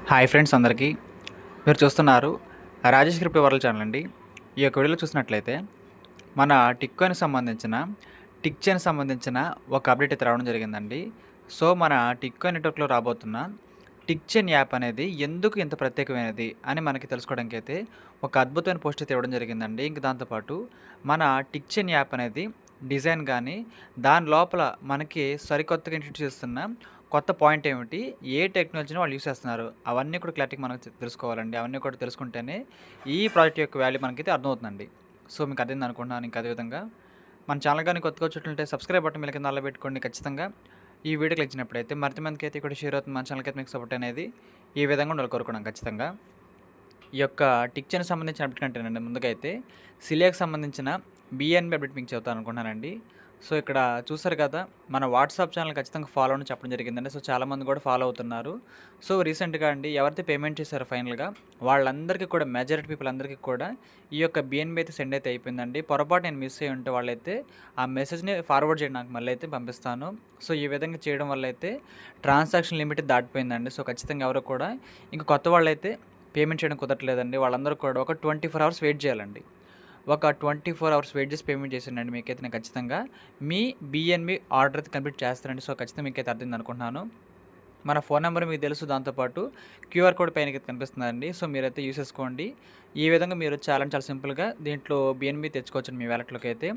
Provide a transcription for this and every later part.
Hi friends అందరికీ. మీరు చూస్తున్నారు రాజేష్ క్రిప్టో వరల్డ్ ఛానల్ అండి. ఈ యొక్క వీడియోలో చూసినట్లయితే మన టిక్‌కాయిన్‌కి సంబంధించిన టిక్‌చైన్‌కి సంబంధించిన ఒక అప్డేట్ అయితే రావడం జరిగిందండి. సో, మన టిక్‌కాయిన్ నెట్వర్క్‌లో రాబోతున్న టిక్‌చైన్ యాప్ అనేది ఎందుకు ఇంత ప్రత్యేకమైనది అని మనకి తెలుసుకోవడానికైతే ఒక అద్భుతమైన పోస్ట్ అయితే ఇవ్వడం జరిగిందండి. ఇంక దాంతో పాటు మన టిక్‌చైన్ యాప్ అనేది డిజైన్ గానీ, దాని లోపల మనకి సరికొత్తగా ఇంట్రొడ్యూస్ చేస్తున్న కొత్త పాయింట్ ఏమిటి? ఏ టెక్నాలజీని వాళ్ళు యూజ్ చేస్తున్నారు? అవన్నీ కూడా క్లారిటీగా మనం తెలుసుకోవాలండి. అవన్నీ కూడా తెలుసుకుంటేనే ఈ ప్రాజెక్ట్ యొక్క వాల్యూ మనకైతే అర్థమవుతుందండి. సో, మీకు అర్థమైంది అనుకుంటున్నాను. ఇంకా అదే విధంగా మన ఛానల్ గాని కొత్తగా వచ్చినట్లయితే సబ్స్క్రైబ్ బటన్ మీద కింద అలా పెట్టుకోండి ఖచ్చితంగా. ఈ వీడియో క్లిక్ చేసినప్పుడైతే మరింత మందికైతే కూడా షేర్ అవుతుంది. మన ఛానల్‌కైతే మీకు సపోర్ట్ అనేది ఈ విధంగా ఉండాలి కోరుకున్నాం ఖచ్చితంగా. ఈ యొక్క టిక్‌చైన్‌కి సంబంధించిన అప్డేట్ కంటేనండి ముందుగా అయితే సిలియాకి సంబంధించిన బీఎన్‌బీ అప్డేట్ మీకు చెప్తాననుకుంటున్నానండి. సో, ఇక్కడ చూసారు కదా! మన వాట్సాప్ ఛానల్ ఖచ్చితంగా ఫాలో అవ్వమని చెప్పడం జరిగిందండి. సో, చాలామంది కూడా ఫాలో అవుతున్నారు. సో, రీసెంట్‌గా అండి ఎవరైతే పేమెంట్ చేశారో ఫైనల్‌గా వాళ్ళందరికీ కూడా మెజారిటీ పీపుల్ అందరికీ కూడా ఈ యొక్క బీఎన్‌బీ అయితే సెండ్ అయితే అయిపోయిందండి. పొరపాటు నేను మిస్ అయ్యి ఉంటే వాళ్ళైతే ఆ మెసేజ్‌ని ఫార్వర్డ్ చేయండి నాకు మళ్ళీ అయితే పంపిస్తాను. సో, ఈ విధంగా చేయడం వల్ల అయితే ట్రాన్సాక్షన్ లిమిట్ దాటిపోయిందండి. సో, ఖచ్చితంగా ఎవరు కూడా ఇంక కొత్త వాళ్ళైతే పేమెంట్ చేయడం కుదరట్లేదండి. వాళ్ళందరూ కూడా ఒక 24 అవర్స్ వెయిట్ చేయాలండి. ఒక 24 అవర్స్ వెయిట్ చేసి పేమెంట్ చేశానండి మీకైతే నేను ఖచ్చితంగా మీ బీఎన్‌బీ ఆర్డర్ అయితే కంప్లీట్ చేస్తానండి. సో, ఖచ్చితంగా మీకైతే అర్థమైంది అనుకుంటున్నాను. మన ఫోన్ నెంబర్ మీకు తెలుసు. దాంతో పాటు క్యూఆర్ కోడ్ పైనకైతే కనిపిస్తుందండి. సో, మీరైతే యూజ్ చేసుకోండి. ఈ విధంగా మీరు చాలా అంటే చాలా సింపుల్‌గా దీంట్లో బీఎన్‌బీ తెచ్చుకోవచ్చండి మీ వాలెట్‌లోకి అయితే.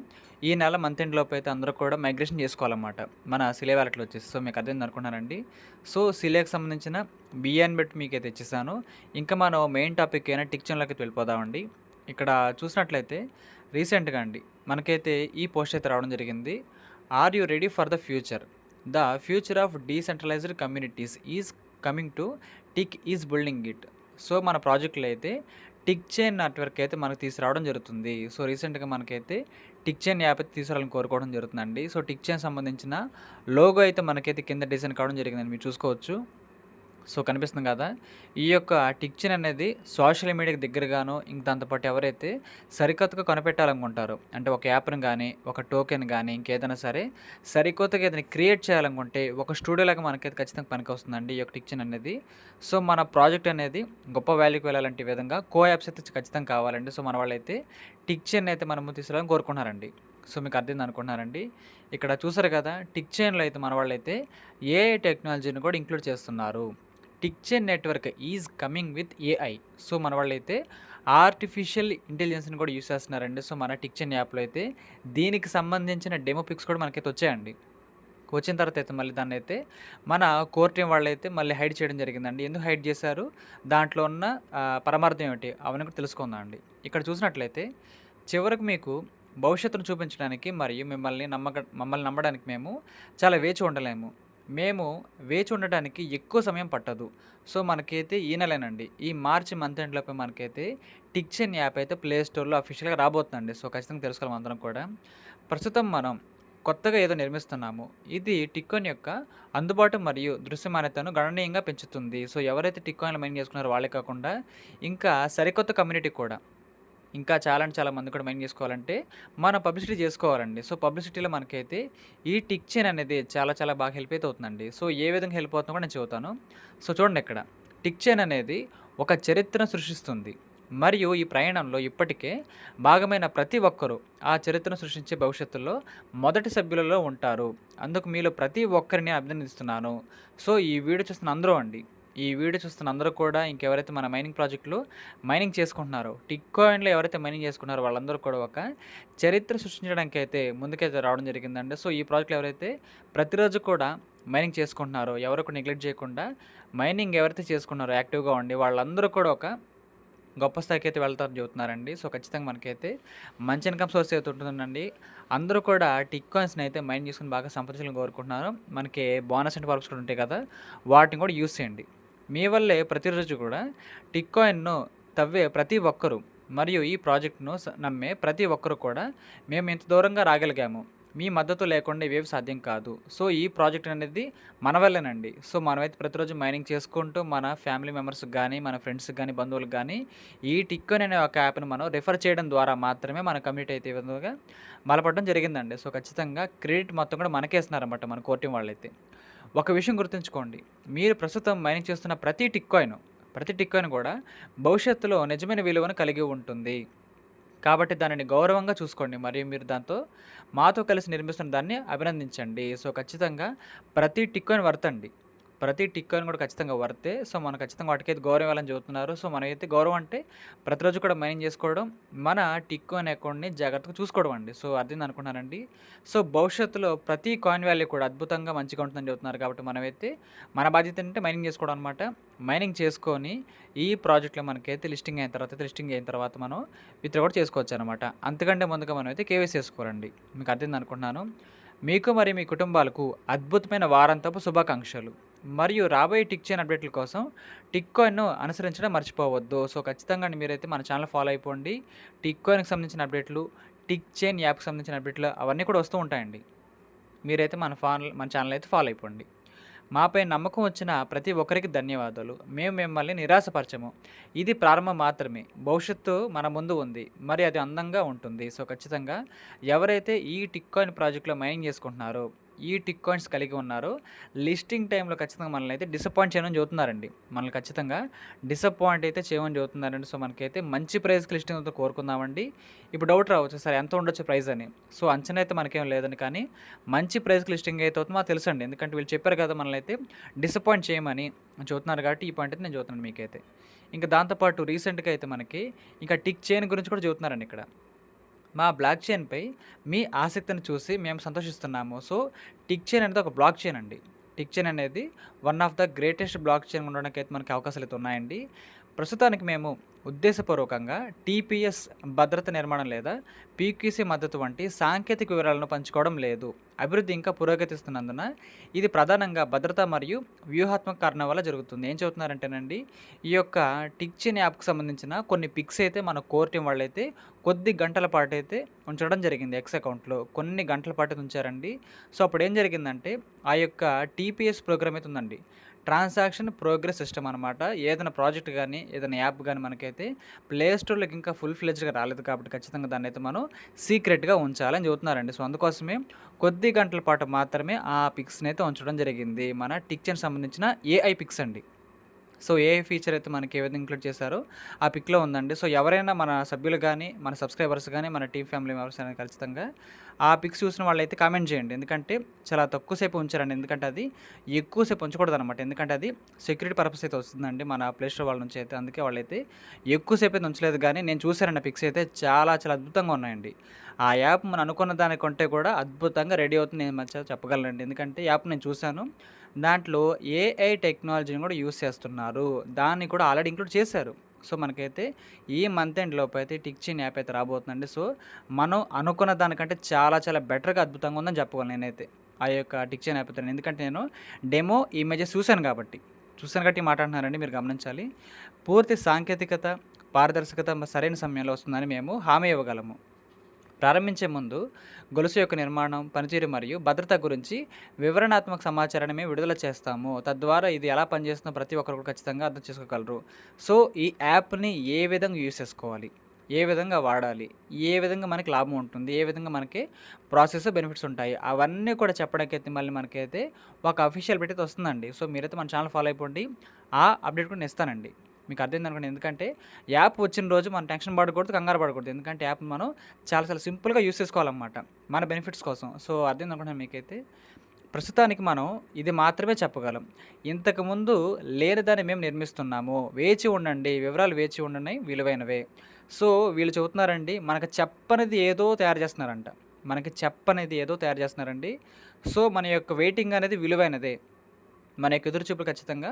ఈ నెల మంత్ ఎండ్ లోపు అయితే అందరూ కూడా మైగ్రేషన్ చేసుకోవాలన్నమాట. మన సిలే వాలెట్‌లో వచ్చేసి. సో, మీకు అర్థమైంది అనుకుంటున్నానండి. సో, సిలేకి సంబంధించిన బీఎన్‌బీ మీకైతే ఇచ్చేసాను. ఇంకా మనం మెయిన్ టాపిక్ అయిన టిక్‌చైన్‌లోకి అయితే వెళ్ళిపోదామండి. ఇక్కడ చూసినట్లయితే రీసెంట్‌గా అండి మనకైతే ఈ పోస్ట్ అయితే రావడం జరిగింది. Are you ready for the future? The future of decentralized communities is coming to tick is building it. So, మన ప్రాజెక్టులో అయితే టిక్ చైన్ నెట్వర్క్ అయితే మనకు తీసుకురావడం జరుగుతుంది. సో, రీసెంట్‌గా మనకైతే టిక్ చైన్ యాప్ అయితే తీసుకురావాలని కోరుకోవడం జరుగుతుందండి. సో, టిక్ చైన్ సంబంధించిన లోగో అయితే మనకైతే కింద డిజైన్ కావడం జరిగిందండి. మీరు చూసుకోవచ్చు. సో, కనిపిస్తుంది కదా! ఈ యొక్క టిక్‌చైన్ అనేది సోషల్ మీడియాకి దగ్గరగాను, ఇంక దాంతో పాటు ఎవరైతే సరికొత్తగా కనిపెట్టాలనుకుంటారో, అంటే ఒక యాప్‌ని గానీ, ఒక టోకెన్ గానీ, ఇంకేదైనా సరే సరికొత్తగా ఏదైనా క్రియేట్ చేయాలనుకుంటే, ఒక స్టూడియోలాగా మనకైతే ఖచ్చితంగా పనికొస్తుందండి ఈ యొక్క టిక్‌చైన్ అనేది. సో, మన ప్రాజెక్ట్ అనేది గొప్ప వాల్యూకి వెళ్ళాలంటే ఈ విధంగా యాప్స్ అయితే ఖచ్చితంగా కావాలండి. సో, మన వాళ్ళైతే టిక్‌చైన్ అయితే మనము తీసుకురావాలని కోరుకుంటున్నారండి. సో, మీకు అర్థమైంది అనుకుంటున్నానండి. ఇక్కడ చూసారు కదా! టిక్‌చైన్‌లో అయితే మన వాళ్ళైతే ఏఐ టెక్నాలజీని కూడా ఇంక్లూడ్ చేస్తున్నారు. Tick chain network is coming with AI. So, మన వాళ్ళైతే ఆర్టిఫిషియల్ ఇంటెలిజెన్స్‌ని కూడా యూజ్ చేస్తున్నారండి. సో, మన టిక్‌చైన్ యాప్‌లో అయితే దీనికి సంబంధించిన డెమో పిక్స్ కూడా మనకైతే వచ్చాయండి. వచ్చిన తర్వాత అయితే మళ్ళీ దాన్నైతే మన కోర్ టీమ్ వాళ్ళైతే మళ్ళీ హైడ్ చేయడం జరిగిందండి. ఎందుకు హైడ్ చేశారు? దాంట్లో ఉన్న పరమార్థం ఏమిటి? అవన్నీ కూడా తెలుసుకుందాం అండి. ఇక్కడ చూసినట్లయితే చివరకు మీకు భవిష్యత్తును చూపించడానికి మరియు మమ్మల్ని నమ్మడానికి మేము చాలా వేచి ఉండలేము. మేము వేచి ఉండటానికి ఎక్కువ సమయం పట్టదు. సో, మనకైతే ఈ నెలేనండి. ఈ మార్చి మంత్ ఎండ్‌లోపే మనకైతే టిక్‌చైన్ యాప్ అయితే ప్లే స్టోర్‌లో అఫీషియల్‌గా రాబోతుందండి. సో, ఖచ్చితంగా తెలుసుకోవాలి మనందరం కూడా. ప్రస్తుతం మనం కొత్తగా ఏదో నిర్మిస్తున్నాము. ఇది టిక్‌కాయిన్ యొక్క అందుబాటు మరియు దృశ్యమానతను గణనీయంగా పెంచుతుంది. సో, ఎవరైతే టిక్‌కాయిన్‌లు మైనింగ్ చేసుకున్నారో వాళ్ళే కాకుండా ఇంకా సరికొత్త కమ్యూనిటీ కూడా ఇంకా చాలా అంటే చాలా మంది కూడా మైండ్ చేసుకోవాలంటే, మనం పబ్లిసిటీ చేసుకోవాలండి. సో, పబ్లిసిటీలో మనకైతే ఈ టిక్ చైన్ అనేది చాలా చాలా బాగా హెల్ప్ అయితే అవుతుందండి. సో, ఏ విధంగా హెల్ప్ అవుతుందో కూడా నేను చెబుతాను. సో, చూడండి ఇక్కడ. టిక్ చైన్ అనేది ఒక చరిత్రను సృష్టిస్తుంది. మరియు ఈ ప్రయాణంలో ఇప్పటికే భాగమైన ప్రతి ఒక్కరూ ఆ చరిత్రను సృష్టించే భవిష్యత్తులో మొదటి సభ్యులలో ఉంటారు. అందుకు మీలో ప్రతి ఒక్కరిని అభినందిస్తున్నాను. సో, ఈ వీడియో చూస్తున్న అందరూ అండి. ఈ వీడియో చూస్తున్న అందరూ కూడా ఇంకెవరైతే మన మైనింగ్ ప్రాజెక్ట్‌లో మైనింగ్ చేసుకుంటున్నారో, టిక్ కాయిన్‌లో ఎవరైతే మైనింగ్ చేసుకున్నారో వాళ్ళందరూ కూడా ఒక చరిత్ర సృష్టించడానికైతే ముందుకైతే రావడం జరిగిందండి. సో, ఈ ప్రాజెక్ట్‌లో ఎవరైతే ప్రతిరోజు కూడా మైనింగ్ చేసుకుంటున్నారో, ఎవరు కూడా నెగ్లెక్ట్ చేయకుండా మైనింగ్ ఎవరైతే చేసుకున్నారో యాక్టివ్‌గా ఉండి వాళ్ళందరూ కూడా ఒక గొప్ప స్థాయికైతే వెళ్తారని చెబుతున్నారండి. సో, ఖచ్చితంగా మనకైతే మంచి ఇన్‌కమ్ సోర్స్ అయితే ఉంటుందండి. అందరూ కూడా టిక్ కాయిన్స్‌ని అయితే మైన్ చేసుకొని బాగా సంపాదించాలని కోరుకుంటున్నారు. మనకి బోనస్ అండ్ పర్క్స్ కూడా ఉంటాయి కదా! వాటిని కూడా యూజ్ చేయండి. మీ వల్లే ప్రతిరోజు కూడా టిక్ కాయిన్‌ను తవ్వే ప్రతి ఒక్కరు మరియు ఈ ప్రాజెక్ట్‌ను నమ్మే ప్రతి ఒక్కరు కూడా మేము ఇంత దూరంగా రాగలిగాము. మీ మద్దతు లేకుండా ఇవేవి సాధ్యం కాదు. సో, ఈ ప్రాజెక్ట్ అనేది మన వల్లేనండి. సో, మనమైతే ప్రతిరోజు మైనింగ్ చేసుకుంటూ మన ఫ్యామిలీ మెంబర్స్‌కి గానీ, మన ఫ్రెండ్స్‌కి గానీ, బంధువులకు గానీ ఈ టిక్కన్ అనే ఒక యాప్‌ని మనం రిఫర్ చేయడం ద్వారా మాత్రమే మన కమ్యూనిటీ అయితే ఈ విధంగా బలపడడం జరిగిందండి. సో, ఖచ్చితంగా క్రెడిట్ మొత్తం కూడా మనకే ఇస్తున్నారన్నమాట మన కోర్ టీమ్ వాళ్ళైతే. ఒక విషయం గుర్తుంచుకోండి. మీరు ప్రస్తుతం మైనింగ్ చేస్తున్న ప్రతి టిక్ కాయిన్ ప్రతి టిక్ కాయిన్ కూడా భవిష్యత్తులో నిజమైన విలువను కలిగి ఉంటుంది. కాబట్టి దానిని గౌరవంగా చూసుకోండి. మరియు మీరు మాతో కలిసి నిర్మిస్తున్న దాన్ని అభినందించండి. సో, ఖచ్చితంగా ప్రతి టిక్ కాయిన్ వర్త్ అండి. ప్రతి టిక్ కాయిన్ కూడా ఖచ్చితంగా వర్తే. సో, మనం ఖచ్చితంగా వాటికైతే గౌరవం ఇవ్వాలని చెబుతున్నారు. సో, మనమైతే గౌరవం అంటే ప్రతిరోజు కూడా మైనింగ్ చేసుకోవడం, మన టిక్ కాయిన్ అకౌంట్‌ని జాగ్రత్తగా చూసుకోవడం అండి. సో, అర్థమైంది అనుకుంటున్నానండి. సో, భవిష్యత్తులో ప్రతి కాయిన్ వాల్యూ కూడా అద్భుతంగా మంచిగా ఉంటుందని చెబుతున్నారు. కాబట్టి మనమైతే మన బాధ్యత ఏంటంటే మైనింగ్ చేసుకోవడం అనమాట. మైనింగ్ చేసుకొని ఈ ప్రాజెక్ట్‌లో మనకైతే లిస్టింగ్ అయిన తర్వాత మనం విత్‌డ్రా కూడా చేసుకోవచ్చనమాట. అంతకంటే ముందుగా మనమైతే కేవైసీ చేసుకోవాలండి. మీకు అర్థమైంది అనుకుంటున్నాను. మీకు మరియు మీ కుటుంబాలకు అద్భుతమైన వారాంతపు శుభాకాంక్షలు. మరియు రాబోయే టిక్ చైన్ అప్డేట్ల కోసం టిక్ కాయిన్‌ను అనుసరించడం మర్చిపోవద్దు. సో, ఖచ్చితంగా అండి మీరైతే మన ఛానల్ ఫాలో అయిపోండి. టిక్ కాయిన్‌కి సంబంధించిన అప్డేట్లు, టిక్ చైన్ యాప్‌కి సంబంధించిన అప్డేట్లు అవన్నీ కూడా వస్తూ ఉంటాయండి. మీరైతే మన ఛానల్ అయితే ఫాలో అయిపోండి. మాపై నమ్మకం వచ్చిన ప్రతి ఒక్కరికి ధన్యవాదాలు. మేము మిమ్మల్ని నిరాశపరచము. ఇది ప్రారంభం మాత్రమే. భవిష్యత్తు మన ముందు ఉంది. మరి అది అందంగా ఉంటుంది. సో, ఖచ్చితంగా ఎవరైతే ఈ టిక్ కాయిన్ ప్రాజెక్ట్‌లో మైనింగ్ చేసుకుంటున్నారో, ఈ టిక్ కాయిన్స్ కలిగి ఉన్నారో, లిస్టింగ్ టైంలో ఖచ్చితంగా మనల్ని అయితే డిసప్పాయింట్ చేయమని చెబుతున్నారండి. మనల్ని ఖచ్చితంగా డిసప్పాయింట్ అయితే చేయమని చెబుతున్నారండి. సో, మనకైతే మంచి ప్రైస్‌కి లిస్టింగ్ అవుతే కోరుకుందామండి. ఇప్పుడు డౌట్ రావచ్చు, సరే ఎంత ఉండొచ్చు ప్రైస్ అని. సో, అంచనా అయితే మనకేం లేదండి. కానీ మంచి ప్రైస్‌కి లిస్టింగ్ అయితే అవుతుందో మాకు తెలుసండి. ఎందుకంటే వీళ్ళు చెప్పారు కదా మనల్నైతే డిసప్పాయింట్ చేయమని చెబుతున్నారు కాబట్టి ఈ పాయింట్ అయితే నేను చెబుతున్నాను మీకైతే. ఇంకా దాంతో పాటు రీసెంట్‌గా అయితే మనకి ఇంకా టిక్ చైన్ గురించి కూడా చెబుతున్నారండి ఇక్కడ. మా బ్లాక్ చైన్‌పై మీ ఆసక్తిని చూసి మేము సంతోషిస్తున్నాము. సో, టిక్ చైన్ అనేది ఒక బ్లాక్ చైన్ అండి. టిక్ చైన్ అనేది one of the greatest blockchain ఉండడానికైతే మనకి అవకాశాలైతే ఉన్నాయండి. ప్రస్తుతానికి మేము ఉద్దేశపూర్వకంగా టీపీఎస్ భద్రత నిర్మాణం లేదా పీక్యూసీ మద్దతు వంటి సాంకేతిక వివరాలను పంచుకోవడం లేదు. అభివృద్ధి ఇంకా పురోగతిస్తున్నందున ఇది ప్రధానంగా భద్రత మరియు వ్యూహాత్మక కారణం వల్ల జరుగుతుంది. ఏం చెబుతున్నారంటేనండి, ఈ యొక్క టిక్ చైన్ యాప్‌కి సంబంధించిన కొన్ని పిక్స్ అయితే మన కోర్ టీమ్ వాళ్ళైతే కొద్ది గంటల పాటైతే ఉంచడం జరిగింది ఎక్స్ అకౌంట్‌లో. కొన్ని గంటల పాటు ఉంచారండి. సో, అప్పుడేం జరిగిందంటే ఆ యొక్క టీపీఎస్ ప్రోగ్రామ్ అయితే ఉందండి. ట్రాన్సాక్షన్ ప్రోగ్రెస్ సిస్టమ్ అనమాట. ఏదైనా ప్రాజెక్ట్ గానీ, ఏదైనా యాప్ గానీ మనకైతే ప్లే స్టోర్‌లోకి ఇంకా ఫుల్ ఫ్లెడ్జ్‌గా రాలేదు కాబట్టి ఖచ్చితంగా దాన్నైతే మనం సీక్రెట్‌గా ఉంచాలని చెబుతున్నారండి. సో, అందుకోసమే కొద్ది గంటల పాటు మాత్రమే ఆ పిక్స్‌నైతే ఉంచడం జరిగింది. మన టిక్ చైన్‌కి సంబంధించిన ఏఐ పిక్స్ అండి. సో, ఏఐ ఫీచర్ అయితే మనకి ఏ విధంగా ఇంక్లూడ్ చేశారో ఆ పిక్‌లో ఉందండి. సో, ఎవరైనా మన సభ్యులు గానీ, మన సబ్‌స్క్రైబర్స్ గానీ, మన టీమ్ ఫ్యామిలీ మెంబర్స్ అయినా ఖచ్చితంగా ఆ పిక్స్ చూసిన వాళ్ళైతే కామెంట్ చేయండి. ఎందుకంటే చాలా తక్కువ సేపు ఉంచారండి. ఎందుకంటే అది ఎక్కువ సేపు ఉంచకూడదనమాట. ఎందుకంటే అది సెక్యూరిటీ పర్పస్ అయితే వస్తుందండి మన ప్లే స్టోర్ వాళ్ళ నుంచి అయితే. అందుకే వాళ్ళైతే ఎక్కువ సేపు అయితే ఉంచలేదు గానీ, నేను చూసానండి ఆ పిక్స్ అయితే చాలా చాలా అద్భుతంగా ఉన్నాయండి. ఆ యాప్ మనం అనుకున్న దానికంటే కూడా అద్భుతంగా రెడీ అవుతుంది నేను చెప్పగలనండి. ఎందుకంటే యాప్ నేను చూసాను. దాంట్లో ఏఐ టెక్నాలజీని కూడా యూజ్ చేస్తున్నారు. దాన్ని కూడా ఆల్రెడీ ఇంక్లూడ్ చేశారు. సో, మనకైతే ఈ మంత్ ఎండ్ లోపైతే టిక్ చైన్ యాప్ అయితే రాబోతుందండి. సో, మనం అనుకున్న దానికంటే చాలా చాలా బెటర్‌గా అద్భుతంగా ఉందని చెప్పగలను నేనైతే. ఆ యొక్క టిక్ చైన్ యాప్ అయితే. ఎందుకంటే నేను డెమో ఇమేజెస్ చూసాను కాబట్టి. చూసాను కాబట్టి ఈ మాట అంటున్నానండి, మీరు గమనించాలి. పూర్తి సాంకేతికత, పారదర్శకత సరైన సమయంలో వస్తుందని మేము హామీ ఇవ్వగలము. ప్రారంభించే ముందు గొలుసు యొక్క నిర్మాణం, పనితీరు మరియు భద్రత గురించి వివరణాత్మక సమాచారాన్ని మేము విడుదల చేస్తాము. తద్వారా ఇది ఎలా పనిచేస్తుందో ప్రతి ఒక్కరు కూడా ఖచ్చితంగా అర్థం చేసుకోగలరు. సో, ఈ యాప్‌ని ఏ విధంగా యూజ్ చేసుకోవాలి? ఏ విధంగా వాడాలి? ఏ విధంగా మనకి లాభం ఉంటుంది? ఏ విధంగా మనకి ప్రాసెస్, బెనిఫిట్స్ ఉంటాయి? అవన్నీ కూడా చెప్పడానికైతే మళ్ళీ మనకైతే ఒక అఫీషియల్ అప్డేట్ అయితే వస్తుందండి. సో, మీరైతే మన ఛానల్ ఫాలో అయిపోండి. ఆ అప్డేట్ కూడా నేను ఇస్తానండి. మీకు అర్థమైందనుకోండి. ఎందుకంటే యాప్ వచ్చిన రోజు మనం టెన్షన్ పడకూడదు, కంగారు పడకూడదు. ఎందుకంటే యాప్‌ని మనం చాలా చాలా సింపుల్‌గా యూజ్ చేసుకోవాలన్నమాట మన బెనిఫిట్స్ కోసం. సో, అర్థమైందనుకుంటున్నాను మీకైతే. ప్రస్తుతానికి మనం ఇది మాత్రమే చెప్పగలం. ఇంతకుముందు లేనిదాన్ని మేము నిర్మిస్తున్నాము. వేచి ఉండండి. వివరాలు వేచి ఉండండి, విలువైనవే. సో, వీళ్ళు చెబుతున్నారండి, మనకు చెప్పనిది ఏదో తయారు చేస్తున్నారంట. మనకి చెప్పనిది ఏదో తయారు చేస్తున్నారండి. సో, మన యొక్క వెయిటింగ్ అనేది విలువైనదే. మన యొక్క ఎదురు చూపులు ఖచ్చితంగా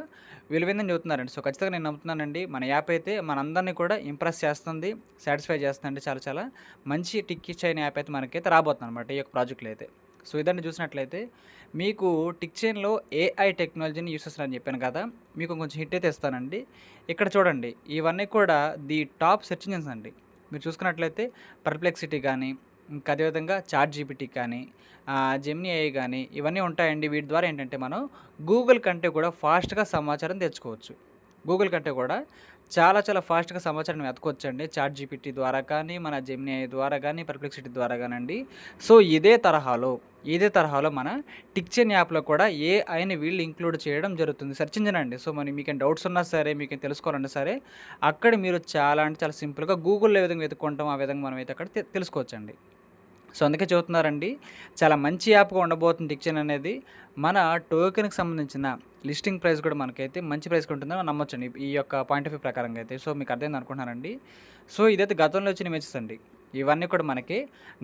విలువైందని చెబుతున్నారండి. సో, ఖచ్చితంగా నేను నమ్ముతున్నానండి. మన యాప్ అయితే మనందరిని కూడా ఇంప్రెస్ చేస్తుంది, సాటిస్ఫై చేస్తుందండి. చాలా చాలా మంచి టిక్ చైన్ యాప్ అయితే మనకైతే రాబోతుందనమాట ఈ యొక్క ప్రాజెక్ట్‌లో అయితే. సో, ఇదండి చూసినట్లయితే మీకు టిక్ చైన్‌లో ఏఐ టెక్నాలజీని యూజ్ చేస్తున్నారని చెప్పాను కదా! మీకు కొంచెం హిట్ అయితే ఇస్తానండి. ఇక్కడ చూడండి, ఇవన్నీ కూడా ది టాప్ సెర్చ్ ఇంజిన్స్ అండి. మీరు చూసుకున్నట్లయితే పర్‌ప్లెక్సిటీ గానీ, ఇంకా అదేవిధంగా చాట్ జీపీటీ కానీ, జెమినీ ఏఐ గానీ ఇవన్నీ ఉంటాయండి. వీటి ద్వారా ఏంటంటే మనం గూగుల్ కంటే కూడా ఫాస్ట్‌గా సమాచారం తెచ్చుకోవచ్చు. గూగుల్ కంటే కూడా చాలా చాలా ఫాస్ట్‌గా సమాచారాన్ని వెతకొచ్చండి. చాట్ జీపీటీ ద్వారా కానీ, మన జెమినీ ఏఐ ద్వారా గానీ, పర్‌ప్లెక్సిటీ ద్వారా గానండి. సో, ఇదే తరహాలో మన టిక్చెన్ యాప్‌లో కూడా ఏఐని వీళ్ళు ఇంక్లూడ్ చేయడం జరుగుతుంది. సెర్చ్ ఇంజిన్ అండి. సో, మరి మీకేం డౌట్స్ ఉన్నా సరే, మీకేం తెలుసుకోవాలన్నా సరే, అక్కడ మీరు చాలా అంటే చాలా సింపుల్‌గా గూగుల్‌లో ఏ విధంగా వెతుక్కుంటామో, ఆ విధంగా మనమైతే అక్కడ తెలుసుకోవచ్చండి. సో, అందుకే చెబుతున్నారండి. చాలా మంచి యాప్‌గా ఉండబోతుంది టిక్చెన్ అనేది. మన టోకెన్‌కి సంబంధించిన లిస్టింగ్ ప్రైస్ కూడా మనకైతే మంచి ప్రైస్‌కి ఉంటుందని నమ్మొచ్చండి. ఈ యొక్క పాయింట్ ఆఫ్ వ్యూ ప్రకారంగా అయితే. సో, మీకు అర్థమైంది అనుకుంటున్నానండి. సో, ఇదైతే గతంలో వచ్చిన ఇమేజెస్ అండి. ఇవన్నీ కూడా మనకి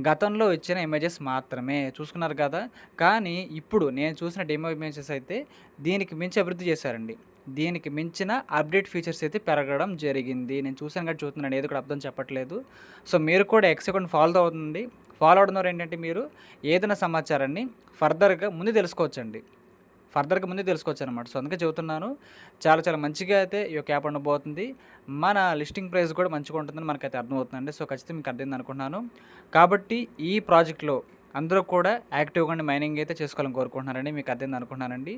గతంలో వచ్చిన ఇమేజెస్ మాత్రమే. చూసుకున్నారు కదా! కానీ ఇప్పుడు నేను చూసిన డెమో ఇమేజెస్ అయితే దీనికి మించి అభివృద్ధి చేశారండి. దీనికి మించిన అప్‌డేట్ ఫీచర్స్ అయితే పెరగడం జరిగింది. నేను చూసాను కాబట్టి చూస్తున్నాను. ఏది కూడా అబద్ధం చెప్పట్లేదు. సో, మీరు కూడా ఎక్స్ అకౌంట్ ఫాలో అవుతుంది. ఫాలో అవ్వడం ద్వారా ఏంటంటే మీరు ఏదైనా సమాచారాన్ని ఫర్దర్‌గా ముందే తెలుసుకోవచ్చనమాట. సో, అందుకే చెబుతున్నాను. చాలా చాలా మంచిగా అయితే ఈ యొక్క యాప్ ఉండబోతుంది. మన లిస్టింగ్ ప్రైస్ కూడా మంచిగా ఉంటుందని మనకైతే అర్థమవుతుందండి. సో, ఖచ్చితంగా మీకు అర్థమైంది అనుకుంటున్నాను. కాబట్టి ఈ ప్రాజెక్ట్‌లో అందరూ కూడా యాక్టివ్‌గా ఉండి మైనింగ్ అయితే చేసుకోవాలని కోరుకుంటున్నారండి. మీకు అర్థమైంది అనుకుంటున్నానండి.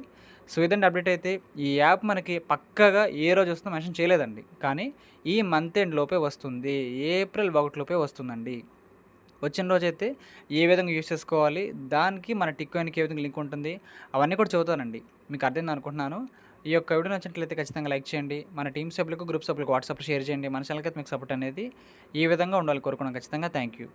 సో, ఇదండి అప్డేట్ అయితే. ఈ యాప్ మనకి పక్కాగా ఏ రోజు వస్తుందో మెన్షన్ చేయలేదండి. కానీ ఈ మంత్ ఎండ్ లోపే వస్తుంది. ఏప్రిల్ 1 లోపే వస్తుందండి. వచ్చిన రోజైతే ఏ విధంగా యూజ్ చేసుకోవాలి, దానికి మన టిక్ కాయిన్‌కి ఏ విధంగా లింక్ ఉంటుంది, అవన్నీ కూడా చెబుతానండి. మీకు అర్థమైంది అనుకుంటున్నాను. ఈ యొక్క వీడియో నచ్చినట్లయితే ఖచ్చితంగా లైక్ చేయండి. మన టీమ్ సభ్యులకు, గ్రూప్ సభ్యులకు వాట్సాప్‌లో షేర్ చేయండి. మన ఛానల్‌కైతే మీకు సపోర్ట్ అనేది ఈ విధంగా ఉండాలని కోరుకున్నాను ఖచ్చితంగా. Thank you.